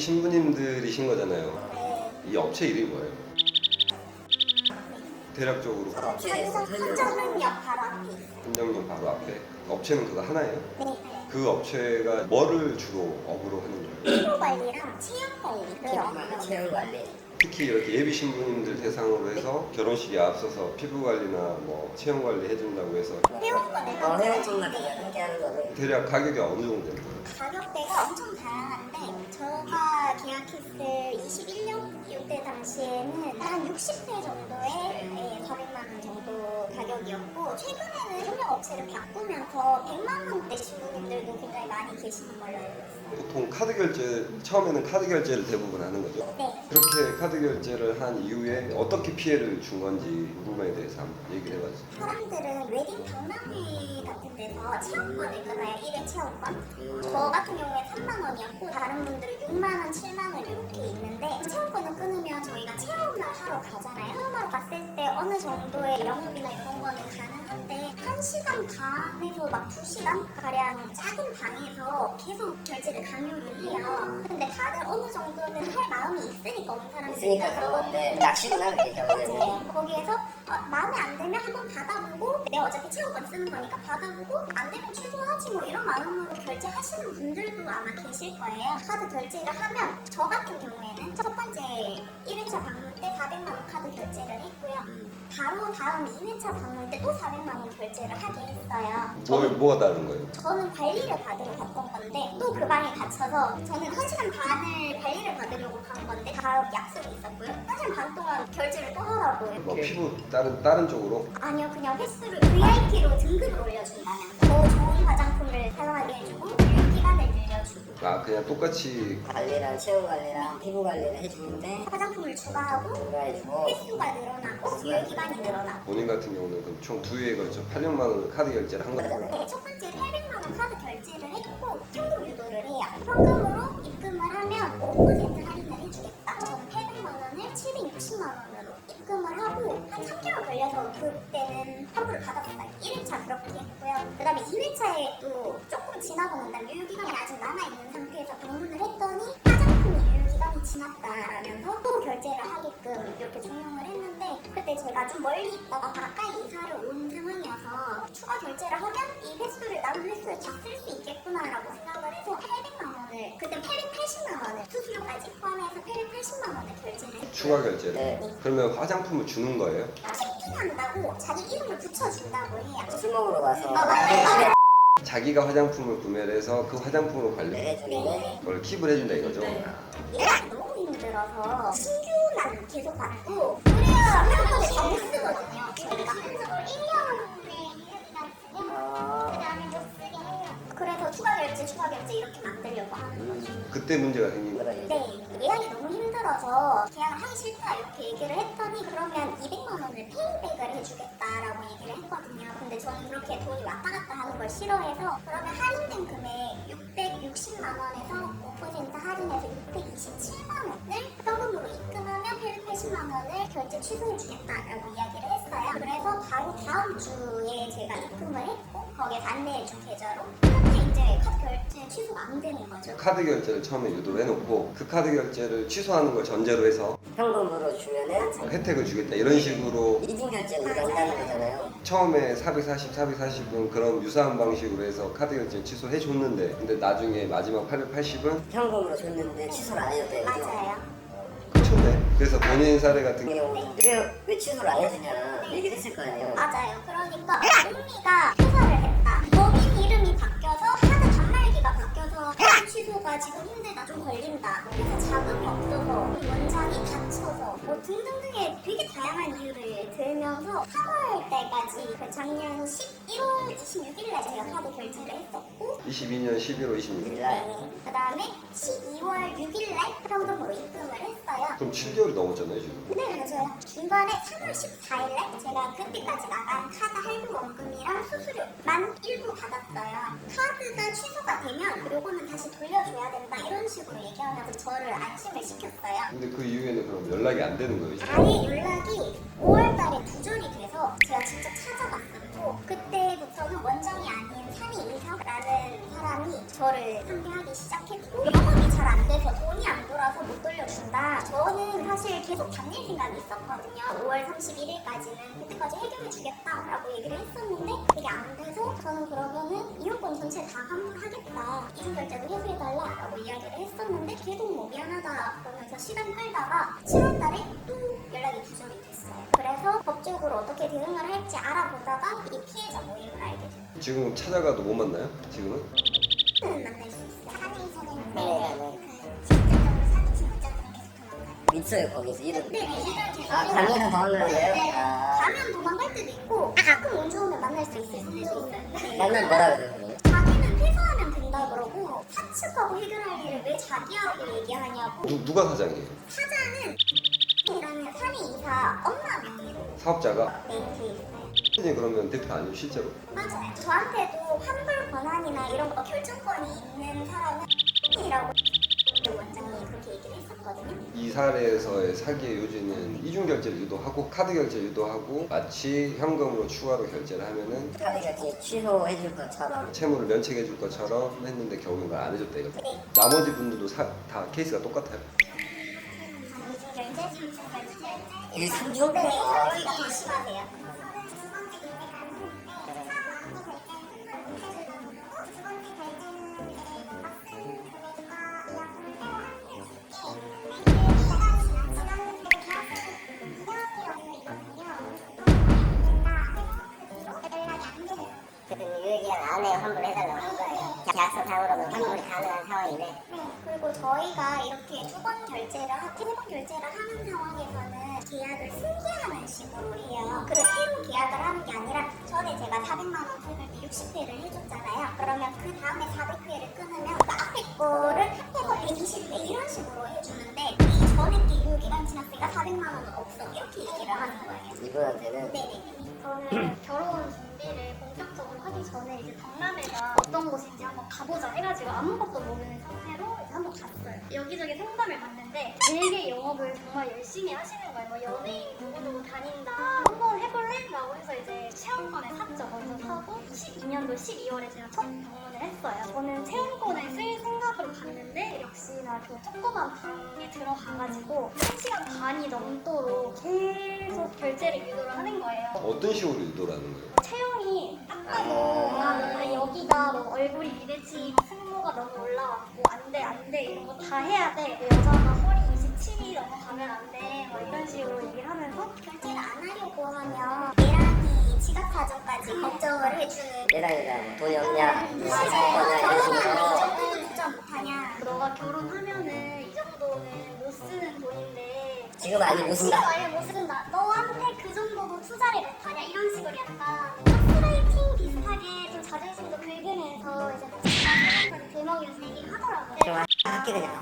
신부님들이신 거잖아요. 네. 이 업체 이름이 뭐예요? 대략적으로 선정능력 바로 앞에 있어요. 선정용 바로 앞에. 업체는 그거 하나예요? 네. 그 업체가 뭐를 주로 업으로 하는 거예요? 피부 관리랑 체형 관리를 체형 관리. 특히 이렇게 예비 신부님들 대상으로 해서 결혼식에 앞서서 피부 관리나 뭐 체형 관리 해준다고 해서 회원권을 회원증 같은 거 함께 하는 거는 대략 가격이 어느 정도 되는 거예요? 가격대가 엄청 다양한데 제가 계약했을 21년 이때 당시에는 한 60대 정도에 400만 원 정도 가격이었고 최근에는 협력업체를 바꾸면서 100만 원대 신부님들도 굉장히 많이 계시는 걸로 알고 있어요. 보통 카드 결제, 처음에는 카드 결제를 대부분 하는 거죠? 네. 그렇게 카드 결제를 한 이후에 어떻게 피해를 준 건지 그 부분에 대해서 한번 얘기를 해봐주세요. 사람들은 웨딩 박람회 같은 데서 체험권을 끊어요. 1회 체험권. 저 같은 경우에 3만 원이었고 다른 분들은 6만 원, 7만 원 이렇게 있는데 체험권을 끊으면 저희가 체험을 하러 가잖아요. 체험하러 갔을 때 어느 정도의 영업이나 이런 거는 가능한데 1시간 반에서 막 2시간 가량 작은 방에서 계속 결제를 강요를 해요. 근데 다들 어느 정도는 할 마음이 있으니까 온 사람들이 있으니까 그런 건데 낚시구나 그게 결국에는. 거기에서 마음에 안 들면 한번 받아보고 내가 어차피 체험권 쓰는 거니까 받아보고 안 되면 취소하지 뭐 이런 마음으로 결제하시는 분들도 아마 계실 거예요. 카드 결제를 하면 저 같은 경우에는 첫 번째 1회차 방문 때 400만 원 카드 결제를 했고요. 바로 다음 2회차 방문 때 또 400만 원 결제를 하게 했어요. 뭐가 다른 거예요? 저는 관리를 받으러 갔던 건데 또 그 방에 갇혀서 저는 1시간 반을 관리를 받으려고 간 건데 다음 약속이 있었고요. 1시간 반 동안 결제를 또 하라고요. 뭐 피부 다른 쪽으로? 아니요, 그냥 횟수를 VIP로 등급을 올려준다면 더 좋은 화장품을 사용하게 해주고 유효기간을 늘려주고 아 그냥 똑같이 관리랑 체형 관리랑 피부 관리를 해주는데 화장품을 추가하고 추가해주고 횟수가 늘어나고 유효기간이 늘어나고 본인 같은 경우는 그럼 총 2회에 걸쳐 800만 원을 카드 결제를 한 거잖아요. 네, 첫 번째 800만 원 카드 결제를 했고 현금 유도를 해요. 현금으로 입금을 하면 5% 할인을 해주겠다. 저는 800만 원을 760만 원으로 입금을 하고 한 3개월 걸려서 그때는 환불을 받았어요. 1회차 그렇게 했고요. 그 다음에 2회차에 또 조금 지나고 난 다음 유효기간이 아직 남아있는 상태에서 방문을 했더니 화장품이 유효기간이 지났다라면서 또 결제를 하게끔 이렇게 종용을 했는데 그때 제가 좀 멀리 있다가 가까이 이사를 온 상황이어서 추가 결제를 하면 이 횟수를 남은 횟수를 다 쓸 수 있겠구나라고 생각을 해서 800만 원을 그때 880만 원을 수수료까지 포함해서 880만 원을 결제를 했어요. 추가 결제를. 네. 그러면 화장품을 주는 거예요? 캠핑한다고 자기 이름을 붙여준다고 해요. 술 먹으러 가서 맞아요. 자기가 화장품을 구매를 해서 그 화장품으로 관리 해주는데 그걸 킵을 해준다 이거죠? 얘가 너무 힘들어서 신규만 계속 받고 그래야 회원권을 다 못 쓰거든요. 저희가 한정을 1년에 유효기간 쓰면 그 다음에 못 쓰게 해요. 그래서 추가 결제 이렇게 만들려고 하는 거죠. 그때 문제가 생긴 거예요. 그러니 네, 예약이 너무 힘들어서 계약을 하기 싫다 이렇게 얘기를 했더니 그러면 200만 원을 페이백을 해주겠다라고 얘기를 했거든요. 근데 저는 그렇게 돈이 왔다 갔다 하는 걸 싫어해서 그러면 할인된 금액 660만 원에서 5% 할인해서 627만 원을 현금으로 입금하면 880만 원을 결제 취소해주겠다라고 이야기를 했어요. 그래서 바로 다음 주에 제가 입금을 했고 거기에서 안내해준 계좌로 현재 이제 카드 결제 취소가 안 되는 거죠. 카드 결제를 처음에 유도를 해놓고 그 카드 결제를 취소하는 걸 전제로 해서 현금으로 주면은 혜택을 주겠다 이런 식으로 이중 결제 우리가 한다는 거잖아요. 처음에 440은 그런 유사한 방식으로 해서 카드 결제 취소해 줬는데 근데 나중에 마지막 880은 현금으로 줬는데 취소를 안 해줬대요. 그죠? 맞아요. 그쳤네. 그래서 본인 사례 같은 경우 왜 취소를 안 해주냐 얘기를 했을 거 아니에요. 맞아요. 그러니까 언니가 퇴사를 했다. 법인 이름이 바뀌어서 카드 단말기가 바뀌어서 카드 취소가 지금 힘들다 좀 걸린다. 그래서 자금이 없어서 원장이 다쳐서 뭐 등등등의 되게 다양한 이유를 들면서 3월 때까지 그 작년 11월 26일에 제가 카드 결제를 했었고 22년 11월 26일 그 다음에 12월 6일날 현금으로 입금을 했어요. 그럼 7개월이 넘었잖아요 지금. 네, 맞아요. 이번에 3월 14일에 제가 그때까지 나간 카드 할부 원금이랑 수수료만 일부 받았어요. 카드가 취소가 되면 요거는 다시 돌려줘야 된다 이런 식으로 얘기하면서 저를 안심을 시켰어요. 근데 그 이후에는 그럼 연락이 안 되는 거예요 지금? 아예 연락이 5월달에 두절이 돼서 제가 직접 찾아갔었고 그때부터는 원장이 아닌 산이 이상라는 사람이 저를 상대하기 시작했고 영업이 잘 안 돼서 돈이 안 돌아 사실 계속 다닐 생각이 있었거든요. 5월 31일까지는 그때까지 해결해 주겠다라고 얘기를 했었는데 그게 안 돼서 저는 그러면은 이용권 전체 다 환불하겠다. 이중결제도 해소해달라라고 이야기를 했었는데 계속 뭐 미안하다 그러면서 시간 끌다가 7월달에 또 연락이 두절이 됐어요. 그래서 법적으로 어떻게 대응을 할지 알아보다가 이 피해자 모임을 알게 됐어요. 지금 찾아가도 못 만나요? 지금은? 만날 수 있어요. 사내에서는 네. 직접적으로 사기친 여자들은 계속 도망가요. 있어요 거기서 이름. 네, 일단 계속 아 가면은 도망가는데요? 네, 아 가면 도망갈 때도 있고 가끔 운 좋으면 만날 수 있을 수도 있어요. 만나면 뭐라 그래요? 그러면? 자기는 퇴사하면 된다 그러고 사측하고 해결할 일을 왜 자기하고 얘기하냐고. 누가 사장이에요? 사장은 이라는 사내 이사 엄마 명의로 사업자가? 네, 있어요. 선생님 그러면 대표 아니에요 실제로? 맞아요. 저한테도 환불 권한이나 이런 거 결정권이 있는 사람은 이라고 원장님이 그렇게 얘기를 했었거든요. 이 사례에서의 사기의 요지는 이중결제를 유도하고 카드 결제를 유도하고 마치 현금으로 추가로 결제를 하면은 카드 결제 취소해줄 것처럼. 채무를 면책해 줄 것처럼 했는데 결국은 그걸 안 해줬다 이거죠. 나머지 분들도 다 케이스가 똑같아요. 이중결제, 삼중결제. 이 삼중? 네, 여기가 더 심하세요. 대표님 이 얘기는 안에 환불해달라고 한 거예요. 계약서상으로는 환불이 가능한 상황인데. 네, 그리고 저희가 이렇게 두 번 결제를 하고 세 번 결제를 하는 상황에서는 계약을 승계하는 식으로 해요. 그 새로 계약을 하는 게 아니라 전에 제가 400만 원 끊을 때 60회를 해줬잖아요. 그러면 그 다음에 400회를 끊으면 그 앞에 거를 합해서 120회 이런 식으로 해주는데 이 전에 게 유효기간 지났으니까 400만 원은 없어 이렇게 얘기를 하는 거예요. 이분한테는 네네. 저는 결혼 준비를 본격적으로 하기 전에 이제 박람회가 어떤 곳인지 한번 가보자 해가지고 아무것도 모르는 상태로 이제 한번 갔어요. 여기저기 상담을 받는데 되게 영업을 정말 열심히 하시는 거예요. 뭐 연예인 누구누구 다닌다 한번 해볼래? 라고 해서 이제 체험권을 샀죠. 먼저 사고 22년도 12월에 제가 첫 방문을 했어요. 저는 체험권을 쓸 생각으로 갔는데 역시나 그 조그만 방에 들어가가지고 1시간 반이 넘도록 계속 결제를 유도를 하는 거예요. 어떤 식으로 유도를 하는 거예요? 체형이 딱 봐도 여기가 뭐 얼굴이 미대치 승모가 너무 올라왔고 안돼 이런 거 다 해야 돼. 여자가 허리 27이 넘어가면 안돼 이런 식으로 얘기를 하면서 결제를 안 하려고 하면 얘랑이 지갑사정까지 걱정을 해주는 얘랑이가 뭐 돈이 없냐, 결혼하면 이런 이 식으로. 정도는 투자 못하냐. 너가 결혼하면은 이 정도는 못 쓰는 돈인데 지금 아니 못 지금 쓴다. 아예 못 쓴다. 너한테 그 정도도 투자를 못하냐 이런 식으로 약간 가스라이팅 비슷하게 좀 자존심도 긁으면서 이제 사람들이 대먹이면서 얘기를 하더라고요. 좀 학기 그냥.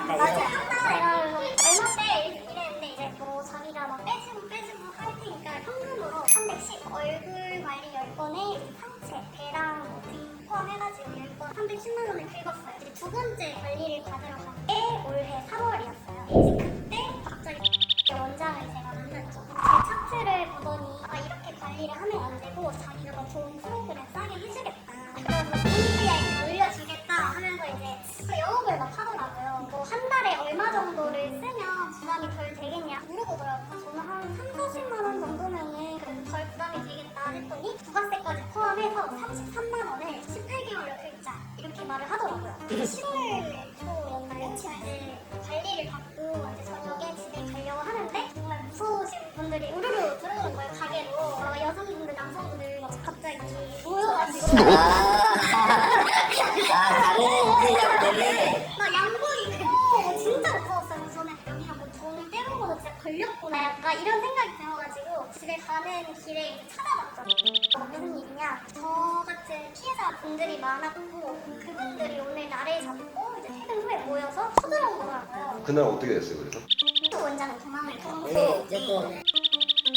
맞아요. 한 달에 얼마인데 이랬는데 이제 뭐 자기가 막 빼주고 할 테니까 현금으로 310 얼굴 관리 10건에 상체, 배랑 등 포함해가지고 10건 310만 원을 긁었어요. 이제 두 번째 관리를 받으러 간 게 올해 3월이었어요. 이제 그때 갑자기 원장을 제가 만났죠. 제 차트를 보더니 이렇게 관리를 하면 안 되고 자기가 더 좋은 프로그램 싸게 해주겠다. 그래서 KPI 올려주겠다 하면서 이제 또 영업을 막 하더라고요. 뭐 한 달에 얼마 정도를 쓰면 부담이 덜 되겠냐 물어보더라고요. 저는 한 3, 40만 원 정도면은 덜 부담이 되겠다 했더니 부가세까지 포함해서 33만 원을 18개월로 긁자 이렇게 말을 하더라고요. 10월 초였나요? 이제 관리를 받고 이제 저녁에 집에 가려고 하는데 정말 무서우신 분들이 우르르 들어오는 거예요. 가게로 여성분들, 남성분들 막 갑자기 모여가지고 다른 인력들이 막 양보이고 진짜 무서웠어요. 저는 여기가 뭐 돈을 떼먹어서 진짜 걸렸구나 약간 이런 생각이 들어가지고 집에 가는 길에 이제 찾아봤죠. 무슨 일이냐? 저 같은 피해자 분들이 많았고 그분들이 오늘 날을 잡고 이제 퇴근 후에 모여서 쳐들어오더라고요. 그날 어떻게 됐어요 그래서? 원장은 도망을 통해서 네, 이제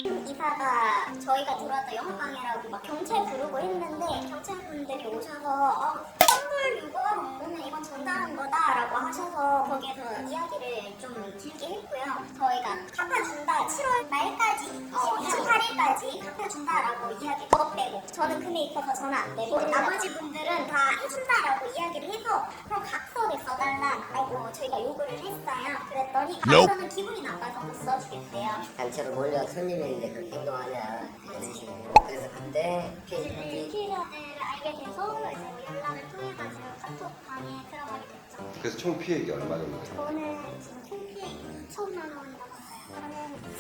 또 이사가 저희가 들어왔다 영업방해라고 막 경찰 부르고 했는데 경찰분들이 오셔서 환불 이걸 요구하러 온 거면 이건 전달한 거다라고 하셔서 거기에서 이야기를 좀 길게 했고요. 저희가 갚아준다 7월 말까지 28일까지 갚아준다라고 이야기 더 빼고 저는 금액이 커서 저는 안 내고 나머지 분들은 다 해준다라고 이야기를 해서 그럼 각서를 써달라라고 저희가 요구를 했어요. 그랬더니 각서는 기분이 나빠서 못 써주겠대요. 단체로 몰려 손님인데 그렇게 행동하냐 이런 식으로. 그래서 그때 피해자들이 피해자들을 알게 돼서 이제 연락을 통해가지고 카톡방에 들어가게 됐죠. 그래서 총 피해액이 얼마 정도 돼요? 저는 지금 총피해 2천만 원이라고 했어요. 저는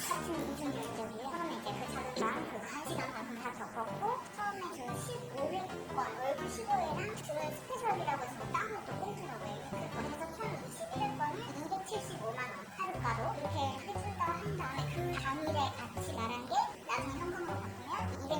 같은 이중 결정이에요. 처음에 이제 그 자료랑 그 1시간 반은 다 적었고 처음에 그 15일권 월급 15일이랑 주말 스페셜이라고 해서 따로 또 꽁트라고 해요. 그래서 총 21일권을 275만 원 하루가로 이렇게 해준다 한 다음에 그 당일에 같이 말한 게 나중에 현금으로 바꾸면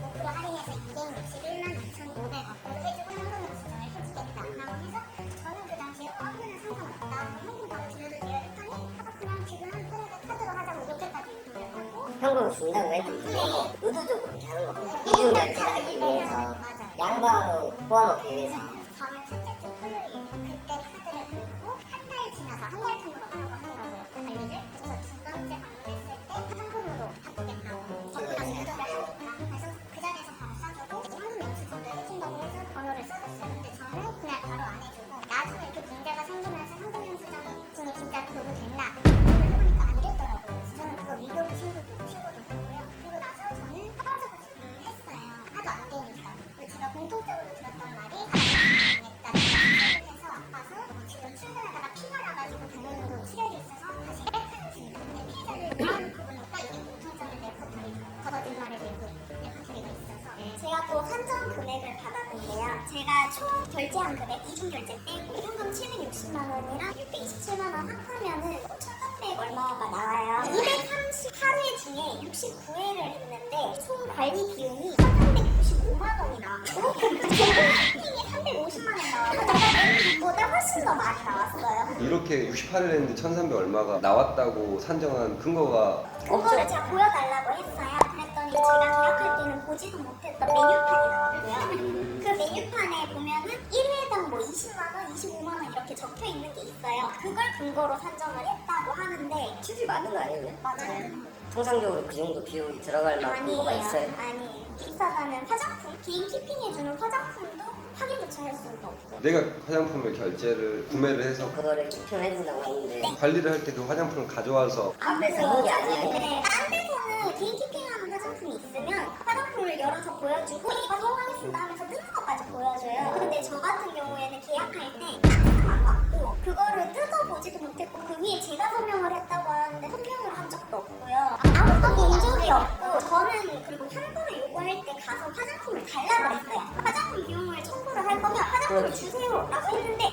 205% 할인해서 261만 2,500원으로 해주고 현금으로 지정을 해주겠다라고 해서 저는 그 당시에 그냥 상관없다 현금 바로 드려도 돼요 했더니 그냥 지금 그래 카드로 하자고 이렇게까지 얘기를 하고 현금 준다고 했는데 의도적으로 이렇게 하는 거거든요. 이중 결제하기 위해서 양방으로 뽑아먹기 위해서. 저는 첫째 주 토요일 그때 카드를 긁고 한 달 지나서 한 달 통으로 하라고 하더라고요 관리를. 그래서 두 번째 방문했을 때 현금으로 바꾸겠다고 저보다 유도를 하니까 그래서 그 자리에서 바로 싸주고 현금 영수증도 해준다고 해서 번호를 써줬어요. 근데 저는 그날 바로 안 해주고 나중에 이렇게 문제가 생기면서 현금 영수증이 진짜 그거 됐나 그걸 해보니까 안 됐더라고요. 그래서 저는 그거 위조로 신고됐고요. 그리고 나서 저는 떨어져서 했어요. 하도 안 되니까. 그리고 제가 공통적으로 들었던 말이 안 했다는 말을 해서 아파서 지금 출근하다가 피가 나가지고 병원으로 치료를 있어서 다시 백하는 중이에요. 근데 피해자를 이런 부분과 이게 공통점을 레포터리가 거짓말을 내고 레포터리가 있어서 제가 또 한정 금액을 받았는데요. 제가 총 결제한 금액 이중 결제 빼고 현금 760만 원이랑 627만 원 합하면은 1,300 얼마가 나와요. 230 하루에 중에 69회를 했는데 총 관리 비용이 1,395만 원이 나왔고 쇼핑이 350만 원 나와서 보다 훨씬 더 많이 나왔어요. 이렇게 68일 했는데 1,300 얼마가 나왔다고 산정한 근거가 그거를 제가 보여달라고 했어요. 그랬더니 제가 계약할 때는 보지도 못했던 메뉴판이 나왔고요. 그 메뉴판에 보면은 1회당 뭐 20만 원, 25만 원 이렇게 적혀 있는 게 있어요. 그걸 근거로 산정을 했다고 하는데 실이 맞는 거 아니에요? 맞아요. 통상적으로 그 정도 비용이 들어갈 만큼 뭐가 있어요? 아니에요. 비싸다는 화장품, 개인 키핑해주는 화장품도 확인조차 할 수가 없고. 내가 화장품을 결제를 구매를 해서 그거를 키핑해준다고 했는데 관리를 할 때 그 화장품을 가져와서 앞에서 하는 게 아니에요? 네, 딴 데서는 개인 키핑하는 화장품이 있으면 화장품을 열어서 보여주고 이거 사용하겠습니다 하면서 뜯는 것까지 보여줘요. 근데 저 같은 경우에는 계약할 때 안 받고 그거를 뜯어보지도 못했고 그 위에 제가 설명을 했다고 하는데 설명을 한 적도 없고요. 아무도 본 적이 없고 저는 그리고 환불을 요구할 때 가서 화장품을 달라고 했어요. 화장품 비용을 청구를 할 거면 화장품을 주세요 라고 했는데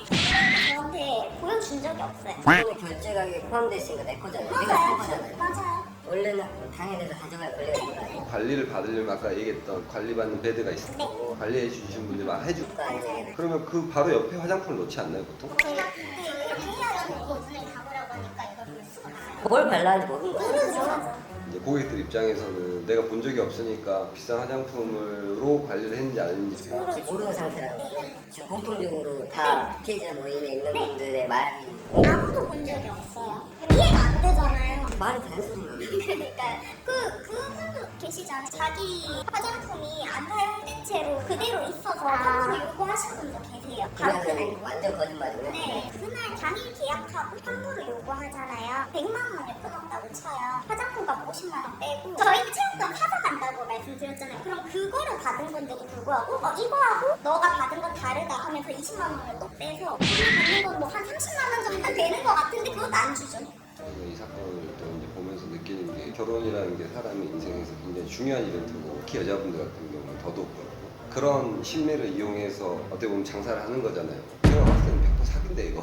저한테 보여준 적이 없어요. 그거 결제 가격에 포함되어 있으니까 내 거잖아요. 내가 산 거잖아요. 맞아요. 원래는 당연해서 가져갈 권리가 있는 거 아니에요? 관리를 받으려면 아까 얘기했던 관리받는 베드가 있고 관리해 주신 분들 막 해줄 그거 아니에요? 그러면 그 바로 옆에 화장품을 놓지 않나요 보통? 제가 그때 그렇게 해야지 눈에 감으라고 하니까 이거를 쓰고 나요. 뭘 발라는지 모르는 거예요? 모르죠. 이제 고객들 입장에서는 내가 본 적이 없으니까 비싼 화장품으로 관리를 했는지 안 했는지 혹시 모르는 상태라는 거예요? 지금 공통적으로 다 피해자 모임에 있는 분들의 말이 아무도 본 적이 없어요. 이해가 안 되잖아요. 말이 되는 거예요. 그러니까 그분도 계시잖아요. 자기 화장품이 안 사용된 채로 그대로 있어서 환불을 요구하신 분도 계세요. 바로 그날. 그러면 완전 거짓말이네. 네, 그날 당일 계약하고 환불을 요구하잖아요. 100만 원을 끊었다고 쳐요. 화장품값 50만 원 빼고 저희는 체육관 찾아간다고 말씀드렸잖아요. 그럼 그거를 받은 건데도 불구하고 이거하고 너가 받은 건 다르다 하면서 20만 원을 또 빼서 우리 받는 건 뭐 한 30만 원 정도 되는 것 같은데 그것도 안 주죠. 저는 이 사건을 또 이제 보면서 느끼는 게 결혼이라는 게 사람의 인생에서 굉장히 중요한 이벤트고 특히 여자분들 같은 경우는 더더욱 그렇고 그런 심리를 이용해서 어떻게 보면 장사를 하는 거잖아요. 제가 봤을 때는 100% 사기인데 이거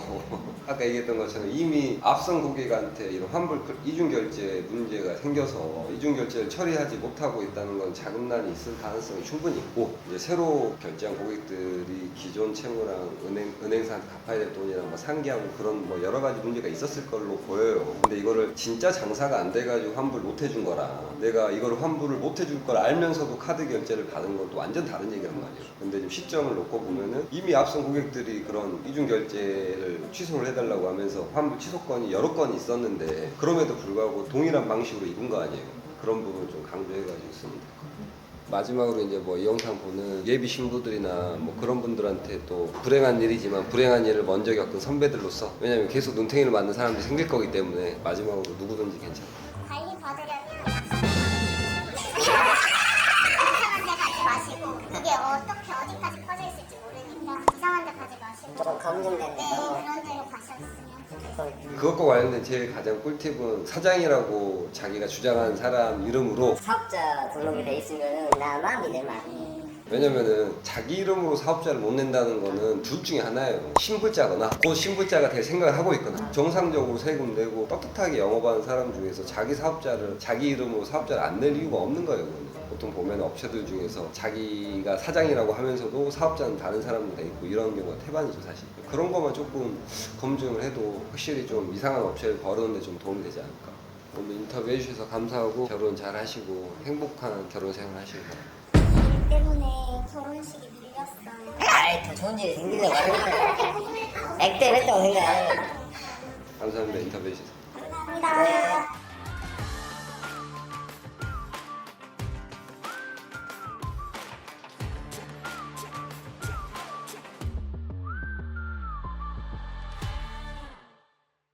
아까 얘기했던 것처럼 이미 앞선 고객한테 이런 환불 이중결제 문제가 생겨서 이중결제를 처리하지 못하고 있다는 건 자금난이 있을 가능성이 충분히 있고, 이제 새로 결제한 고객들이 기존 채무랑 은행사한테 갚아야 될 돈이랑 뭐 상기하고 그런 뭐 여러 가지 문제가 있었을 걸로 보여요. 근데 이거를 진짜 장사가 안 돼가지고 환불 못 해준 거라, 내가 이거를 환불을 못 해줄 걸 알면서도 카드 결제를 받은 건 또 완전 다른 얘기란 말이에요. 근데 좀 시점을 놓고 보면은 이미 앞선 고객들이 그런 이중결제를 취소를 해달라고 하면서 환불 취소건이 여러 건이 있었는데 그럼에도 불구하고 동일한 방식으로 입은 거 아니에요. 그런 부분 좀 강조해가지고 있습니다. 마지막으로 이제 뭐 이 영상 보는 예비 신부들이나 뭐 그런 분들한테 또 불행한 일이지만 불행한 일을 먼저 겪은 선배들로서, 왜냐면 계속 눈탱이를 맞는 사람들이 생길 거기 때문에 마지막으로 누구든지 괜찮아요. 관리 받으려면 이상한 데 가지 마시고, 그게 어떻게 어디까지 퍼져 있을지 모르니까 이상한 데 가지 마시고 좀 검증된 네, 데로 그런 데로 가셨으면 좋겠어요. 그것과 관련된 제일 가장 꿀팁은 사장이라고 자기가 주장하는 사람 이름으로, 사업자 등록이 돼 있으면 나 마음이 내 마음이. 왜냐면은 자기 이름으로 사업자를 못 낸다는 거는 둘 중에 하나예요. 신불자거나 곧 신불자가 될 생각을 하고 있거나, 정상적으로 세금 내고 떳떳하게 영업하는 사람 중에서 자기 사업자를 자기 이름으로 사업자를 안 낼 이유가 없는 거예요. 그거는. 보통 보면 업체들 중에서 자기가 사장이라고 하면서도 사업자는 다른 사람도 돼 있고 이런 경우가 태반이죠 사실. 그런 것만 조금 검증을 해도 확실히 좀 이상한 업체를 거르는데 좀 도움이 되지 않을까. 오늘 인터뷰 해주셔서 감사하고 결혼 잘 하시고 행복한 결혼 생활 하시길 바랍니다. 일 때문에 결혼식이 밀렸어요. 아이 더 좋은 일이 생기려고 하는 거야. 액땜했다고 생각하는 거야. 감사합니다. 인터뷰 해주셔서. 감사합니다.